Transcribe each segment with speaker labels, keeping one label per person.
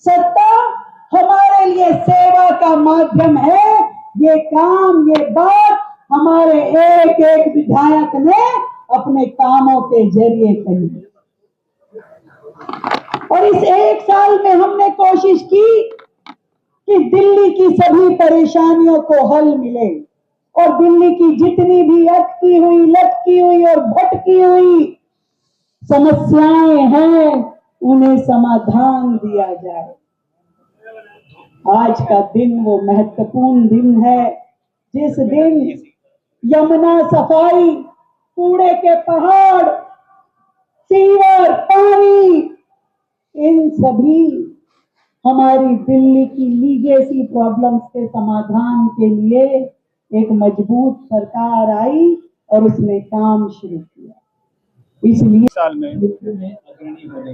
Speaker 1: सत्ता हमारे लिए सेवा का माध्यम है। ये काम, ये बात हमारे एक एक विधायक ने अपने कामों के जरिए कही। और इस एक साल में हमने कोशिश की कि दिल्ली की सभी परेशानियों को हल मिले और दिल्ली की जितनी भी अटकी हुई, लटकी हुई और भटकी हुई समस्याएं हैं, उन्हें समाधान दिया जाए। आज का दिन वो महत्वपूर्ण दिन है जिस दिन यमुना सफाई, कूड़े के पहाड़, सीवर, पानी, इन सभी हमारी दिल्ली की लीगेसी प्रॉब्लम्स के समाधान के लिए एक मजबूत सरकार आई और उसने काम शुरू किया। इसलिए
Speaker 2: साल में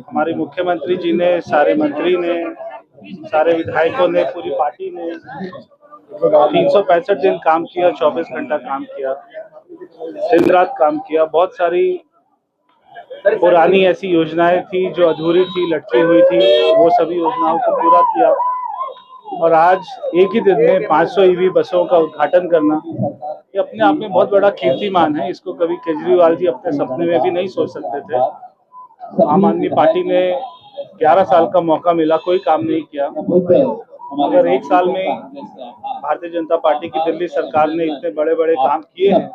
Speaker 2: हमारे मुख्यमंत्री जी ने, सारे मंत्री ने, सारे विधायकों ने, पूरी पार्टी ने 365 दिन काम किया, 24 घंटा काम किया, दिन रात काम किया। बहुत सारी पुरानी ऐसी योजनाएं थी जो अधूरी थी, लटकी हुई थी, वो सभी योजनाओं को पूरा किया। और आज एक ही दिन में 500 ईवी बसों का उद्घाटन करना, ये अपने आप में बहुत बड़ा कीर्तिमान है। इसको कभी केजरीवाल जी अपने सपने में भी नहीं सोच सकते थे। आम आदमी पार्टी ने 11 साल का मौका मिला, कोई काम नहीं किया। अगर एक साल में भारतीय जनता पार्टी की दिल्ली सरकार ने इतने बड़े बड़े काम किए हैं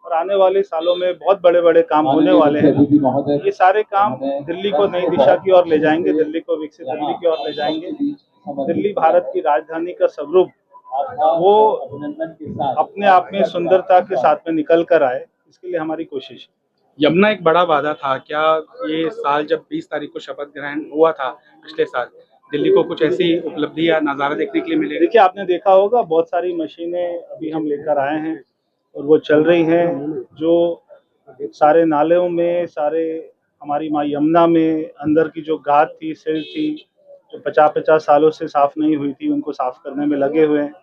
Speaker 2: और आने वाले सालों में बहुत बड़े बड़े काम होने वाले हैं, ये सारे काम दिल्ली को नई दिशा की ओर ले जाएंगे, दिल्ली को विकसित दिल्ली की ओर ले जाएंगे। दिल्ली भारत की राजधानी का स्वरूप वो अपने आप में सुंदरता के साथ में निकल कर आए, इसके लिए हमारी कोशिश है।
Speaker 3: यमुना एक बड़ा वादा था क्या? ये साल जब 20 तारीख को शपथ ग्रहण हुआ था पिछले साल, दिल्ली को कुछ ऐसी उपलब्धि या नज़ारा देखने के लिए मिले?
Speaker 2: देखिए, आपने देखा होगा बहुत सारी मशीनें अभी हम लेकर आए हैं और वो चल रही हैं। जो सारे नालों में, सारे हमारी माँ यमुना में अंदर की जो गाद थी, सिल थी, जो 50-50 सालों से साफ नहीं हुई थी, उनको साफ करने में लगे हुए हैं।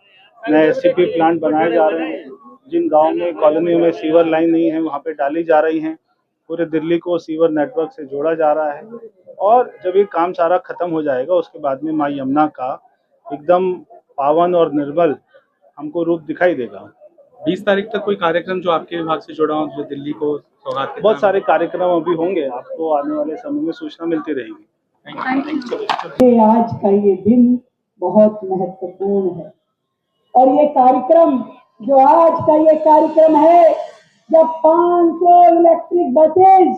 Speaker 2: नए एससीपी प्लांट बनाए जा रहे हैं। जिन गाँव में, कॉलोनियों में सीवर लाइन नहीं है, वहाँ पे डाली जा रही हैं। पूरे दिल्ली को सीवर नेटवर्क से जोड़ा जा रहा है। और जब ये काम सारा खत्म हो जाएगा, उसके बाद में माँ यमुना का एकदम पावन और निर्मल हमको रूप दिखाई देगा।
Speaker 3: 20 तारीख तक कोई कार्यक्रम जो आपके विभाग से जुड़ा हो, जो दिल्ली को सौगात?
Speaker 2: बहुत सारे कार्यक्रम अभी होंगे, आपको आने वाले समय में सूचना मिलती रहेगी।
Speaker 1: आज का ये दिन बहुत महत्वपूर्ण है और ये कार्यक्रम, जो आज का ये कार्यक्रम है, जब 500 इलेक्ट्रिक बसेस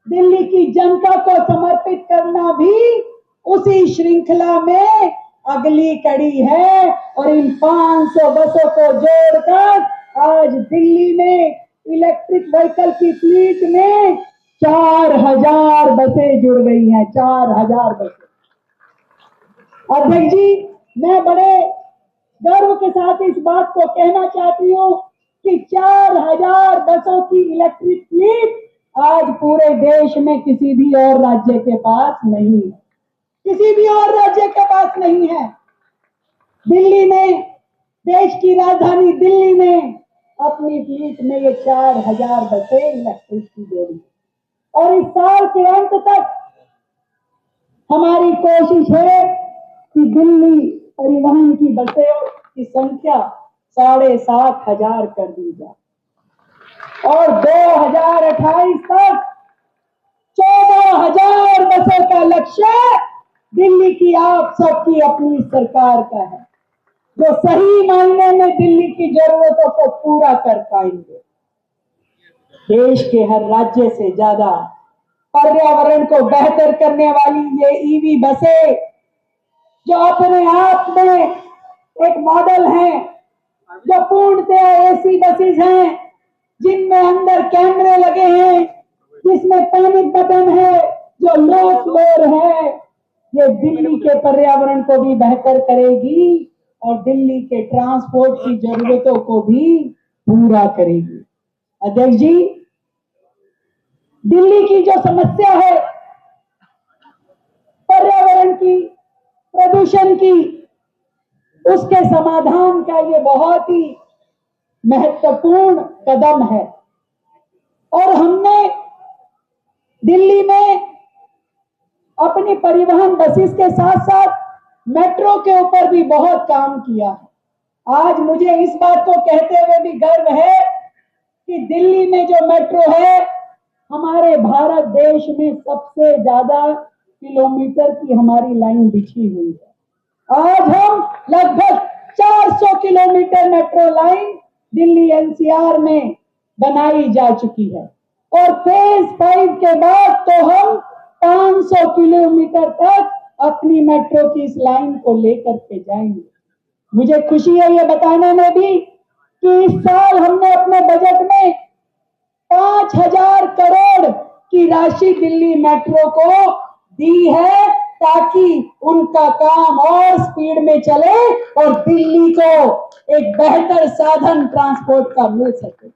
Speaker 1: दिल्ली की जनता को समर्पित करना भी उसी श्रृंखला में अगली कड़ी है। और इन 500 बसों को जोड़कर आज दिल्ली में इलेक्ट्रिक व्हीकल की फ्लीट में 4000 बसें जुड़ गई हैं। 4000 बसें। अध्यक्ष जी, मैं बड़े गर्व के साथ इस बात को कहना चाहती हूँ कि 4000 बसों की इलेक्ट्रिक फ्लीट आज पूरे देश में किसी भी और राज्य के पास नहीं है। किसी भी और राज्य के पास नहीं है। दिल्ली में, देश की राजधानी दिल्ली में अपनी फ्लीट में ये 4000 बसें इलेक्ट्रिक की जोड़ी। और इस साल के अंत तक हमारी कोशिश है कि दिल्ली परिवहन की बसें की संख्या 7500 कर दी जाए और 2028 तक 14000 बसों का लक्ष्य दिल्ली की आप सबकी अपनी सरकार का है, जो सही मायने में दिल्ली की जरूरतों को पूरा कर पाएंगे। देश के हर राज्य से ज्यादा पर्यावरण को बेहतर करने वाली ये ईवी बसें, जो अपने आप में एक मॉडल है, जो पूर्णतः एसी बसेस हैं, जिनमें अंदर कैमरे लगे हैं, जिसमें पैनिक बटन है, जो लो फ्लोर है, ये दिल्ली के पर्यावरण को भी बेहतर करेगी और दिल्ली के ट्रांसपोर्ट की जरूरतों को भी पूरा करेगी। अध्यक्ष जी, दिल्ली की जो समस्या है पर्यावरण की, प्रदूषण की, उसके समाधान का ये बहुत ही महत्वपूर्ण कदम है। और हमने दिल्ली में अपनी परिवहन बसेस के साथ साथ मेट्रो के ऊपर भी बहुत काम किया है। आज मुझे इस बात को कहते हुए भी गर्व है कि दिल्ली में जो मेट्रो है, हमारे भारत देश में सबसे ज्यादा किलोमीटर की हमारी लाइन बिछी हुई है। आज हम लगभग 400 kilometre metro line Delhi NCR में बनाई जा चुकी है और फेज 5 के बाद तो हम 500 किलोमीटर तक अपनी मेट्रो की इस लाइन को लेकर के जाएंगे। मुझे खुशी है ये बताने में भी कि इस साल हमने अपने बजट में 5,000 करोड़ की राशि दिल्ली मेट्रो को दी है ताकि उनका काम और स्पीड में चले और दिल्ली को एक बेहतर साधन ट्रांसपोर्ट का मिल सके।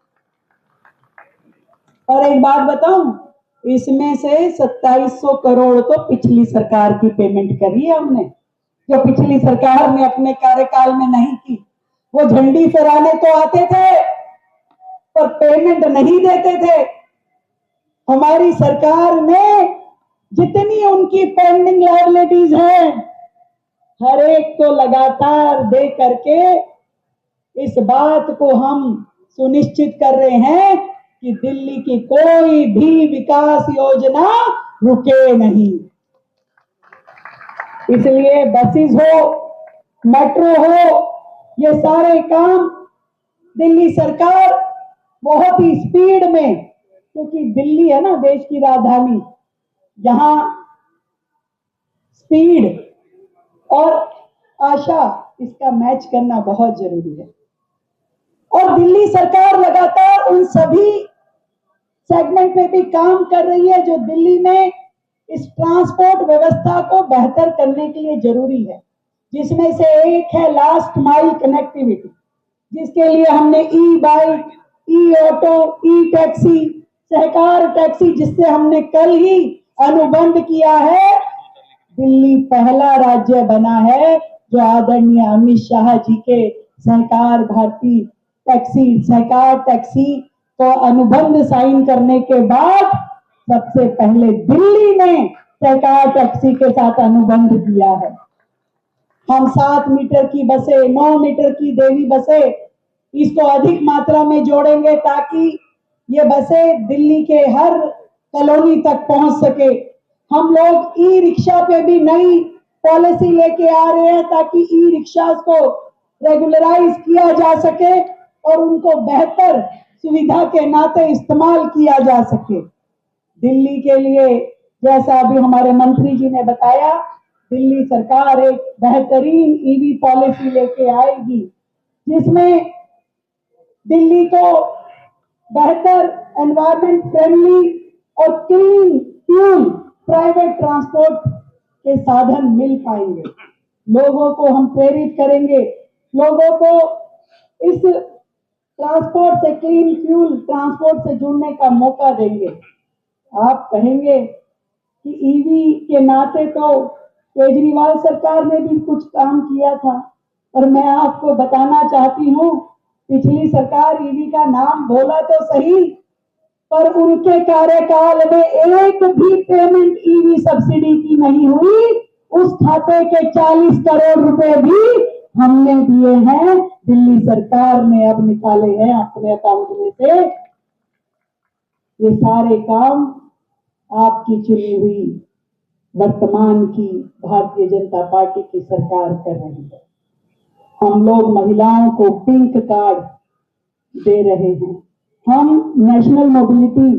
Speaker 1: और एक बात बताऊं, इसमें से 2700 करोड़ तो पिछली सरकार की पेमेंट करी है हमने, जो पिछली सरकार ने अपने कार्यकाल में नहीं की। वो झंडी फहराने तो आते थे पर पेमेंट नहीं देते थे। हमारी सरकार ने जितनी उनकी पेंडिंग लायबिलिटीज हैं, हर एक को लगातार दे करके इस बात को हम सुनिश्चित कर रहे हैं कि दिल्ली की कोई भी विकास योजना रुके नहीं। इसलिए बसेस हो, मेट्रो हो, ये सारे काम दिल्ली सरकार बहुत ही स्पीड में, क्योंकि दिल्ली है ना देश की राजधानी, यहां स्पीड और आशा इसका मैच करना बहुत जरूरी है। और दिल्ली सरकार लगातार उन सभी सेगमेंट में भी काम कर रही है जो दिल्ली में इस ट्रांसपोर्ट व्यवस्था को बेहतर करने के लिए जरूरी है, जिसमें से एक है लास्ट माइल कनेक्टिविटी, जिसके लिए हमने ई बाइक, ई ऑटो, ई टैक्सी, सहकार टैक्सी, जिससे हमने कल ही अनुबंध किया है। दिल्ली पहला राज्य बना है जो आदरणीय अमित शाह जी के सहकार भारती टैक्सी, सहकार टैक्सी को अनुबंध साइन करने के बाद सबसे पहले दिल्ली ने सहकार टैक्सी के साथ अनुबंध किया है। हम 7 मीटर की बसें, 9 मीटर की देवी बसें, इसको अधिक मात्रा में जोड़ेंगे ताकि ये बसें दिल्ली के हर कॉलोनी तक पहुंच सके। हम लोग ई रिक्शा पे भी नई पॉलिसी लेके आ रहे हैं ताकि ई रिक्शा को रेगुलराइज किया जा सके और उनको बेहतर सुविधा के नाते इस्तेमाल किया जा सके। दिल्ली के लिए, जैसा अभी हमारे मंत्री जी ने बताया, दिल्ली सरकार एक बेहतरीन ईवी पॉलिसी लेके आएगी जिसमें दिल्ली को बेहतर एनवायरमेंट फ्रेंडली और क्लीन फ्यूल प्राइवेट ट्रांसपोर्ट के साधन मिल पाएंगे। लोगों को हम प्रेरित करेंगे, लोगों को इस ट्रांसपोर्ट से, क्लीन फ्यूल ट्रांसपोर्ट से जुड़ने का मौका देंगे। आप कहेंगे कि ईवी के नाते तो केजरीवाल सरकार ने भी कुछ काम किया था, पर मैं आपको बताना चाहती हूँ, पिछली सरकार ईवी का नाम बोला तो सही, पर उनके कार्यकाल में एक भी पेमेंट ईवी सब्सिडी की नहीं हुई। उस खाते के 40 करोड़ रुपए भी हमने दिए हैं, दिल्ली सरकार ने अब निकाले हैं अपने अकाउंट में से। ये सारे काम आपकी चुनी हुई वर्तमान की भारतीय जनता पार्टी की सरकार कर रही है। हम लोग महिलाओं को पिंक कार्ड दे रहे हैं, हम नेशनल मोबिलिटी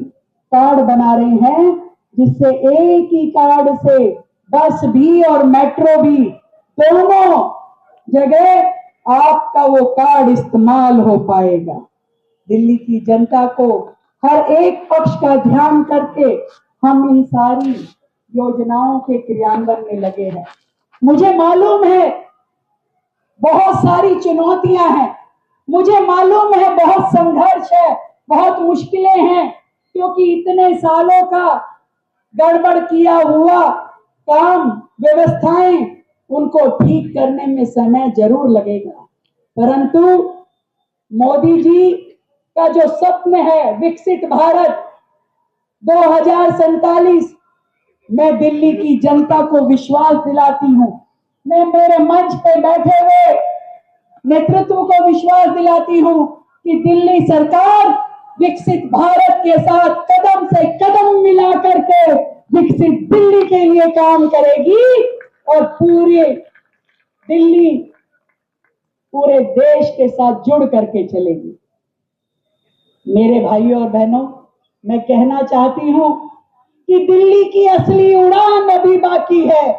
Speaker 1: कार्ड बना रहे हैं, जिससे एक ही कार्ड से बस भी और मेट्रो भी दोनों जगह आपका वो कार्ड इस्तेमाल हो पाएगा। दिल्ली की जनता को हर एक पक्ष का ध्यान करके हम इन सारी योजनाओं के क्रियान्वयन में लगे हैं। मुझे मालूम है बहुत सारी चुनौतियां हैं, मुझे मालूम है बहुत संघर्ष है, बहुत मुश्किलें हैं, क्योंकि इतने सालों का गड़बड़ किया हुआ काम, व्यवस्थाएं, उनको ठीक करने में समय जरूर लगेगा। परंतु मोदी जी का जो स्वप्न है विकसित भारत 2047, मैं दिल्ली की जनता को विश्वास दिलाती हूं, मैं मेरे मंच पे बैठे हुए नेतृत्व को विश्वास दिलाती हूं कि दिल्ली सरकार विकसित भारत के साथ कदम से कदम मिला करके विकसित दिल्ली के लिए काम करेगी और पूरे दिल्ली पूरे देश के साथ जुड़ करके चलेगी। मेरे भाइयों और बहनों, मैं कहना चाहती हूं कि दिल्ली की असली उड़ान अभी बाकी है,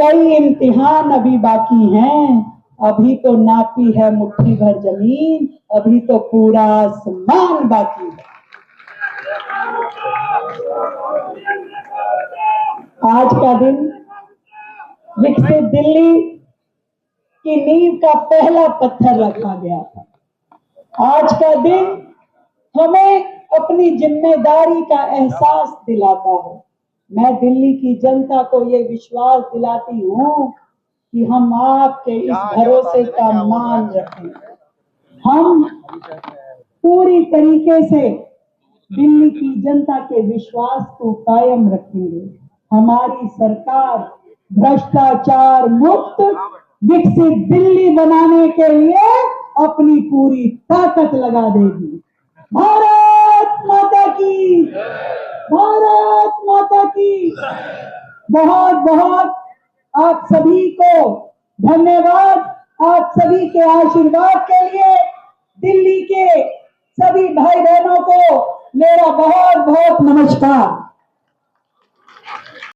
Speaker 1: कई इम्तिहान अभी बाकी हैं, अभी तो नापी है मुट्ठी भर जमीन, अभी तो पूरा आसमान बाकी है। आज का दिन विकसित दिल्ली की नींव का पहला पत्थर रखा गया था। आज का दिन हमें अपनी जिम्मेदारी का एहसास दिलाता है। मैं दिल्ली की जनता को ये विश्वास दिलाती हूं कि हम आपके इस भरोसे का मान रखेंगे। हम पूरी तरीके से दिल्ली की जनता के विश्वास को कायम रखेंगे। हमारी सरकार भ्रष्टाचार मुक्त विकसित दिल्ली बनाने के लिए अपनी पूरी ताकत लगा देगी। भारत माता की, भारत माता की। बहुत बहुत आप सभी को धन्यवाद, आप सभी के आशीर्वाद के लिए। दिल्ली के सभी भाई बहनों को मेरा बहुत बहुत नमस्कार।